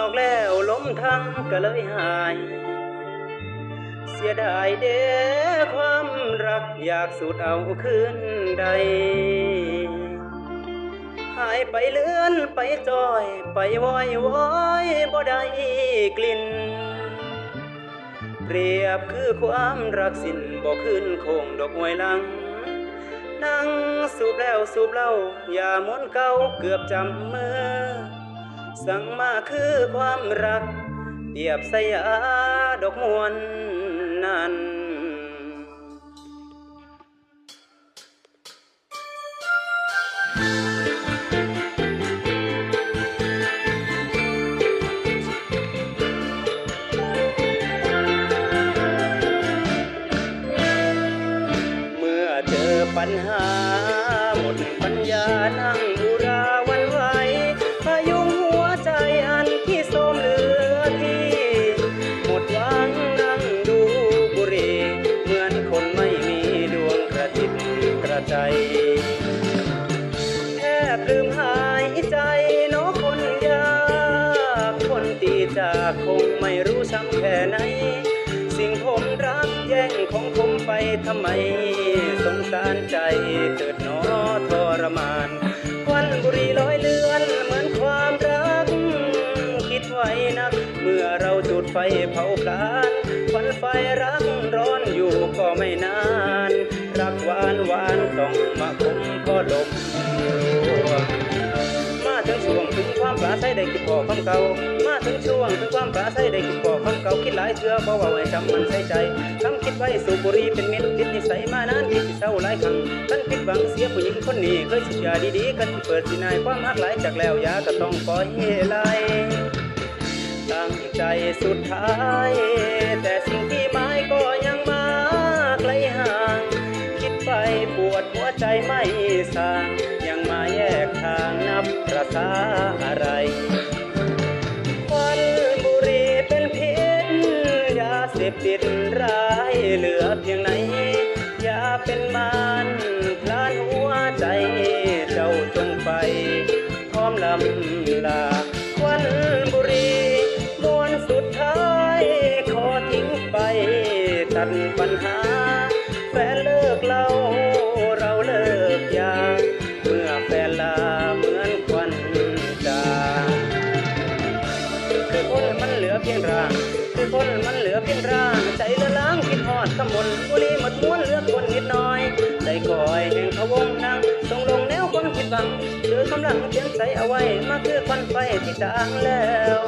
อกแล้วล้มทั้งก็เลยหายเสียดายเด้ความรักอยากสูดเอาคืนใดหายไปเลื่อนไปจอยไปวอยวอยบ่ได้กลิ่นเปรียบคือความรักสิ้นบ่ขึ้นคงดอกห้วยหลังนั่งสูบแล้วสูบเล่าอย่ามนเก่าเกือบจำมือสั่งมาคือความรักเปรียบสยาดอกมวนนั้นปัญหาหมดปัญญานั่งอุราวันไหวพายุงหัวใจอันที่โทรมเหลือที่หมดหวังนั่งดูบุหรี่เหมือนคนไม่มีดวงกระติดกระใจแทบลืมหายใจเนาะคนยากคนตีจากคงไม่รู้ช้ำแค่ไหนสิ่งผมรักแย่งของผมไปทำไมสงสารใจเกิดหนอทรมานควันบุหรี่ลอยเลือนเหมือนความรักคิดไว้นักเมื่อเราจุดไฟเผาพลานควันไฟรักร้อนอยู่ก็ไม่นานรักหวานหวานต้องมาคมพอลมมาถึงช่วงถึงความปราศัยได้คิดพอคำเก่ามาถึงช่วงถึงความปราศัยได้คิดพอคำเก่าคิดหลายเชื่อเพราะว่าไว้จำมันใส่ใจคำคิดไว้สูบบุหรี่เป็นมิตรติดนิสัยมานานคิดที่เศร้าหลายครั้งกันผิดหวังเสียผู้หญิงคนนี้เคยสิยาดีๆกันที่เปิดสินายความหักหลายจากแล้วยาก็ต้องปล่อยไหลตั้งใจสุดท้ายแต่สิ่งที่หมายก็ยังมาไกลห่างคิดไปปวดหัวใจไม่สางยังมาแยกทางนับประสาอะไรควันบุหรี่เป็นพิษยาเสพติดร้ายเหลือเพียงไหนอย่าเป็นมารพลานหัวใจเจ้าจงไปพร้อมลำลาควันบุหรี่มวนสุดท้ายขอทิ้งไปตัดปัญหาแฟนเลิกเล่าเราเลิกยาเมื่อแฟนลาเหมือนควันจางคือคนมันเหลือเพียงร่างคือคนมันเหลือเพียงร่างใจละล้างคิดทอดขมนบุหรี่หมดม้วนเหลือคนนิดหน่อยใจคอยแห่งเขาวงนางส่งลงแนวคนผิดหวังเดือดกำลังเขียนใส่เอาไว้มาคือควันไฟที่จางแล้ว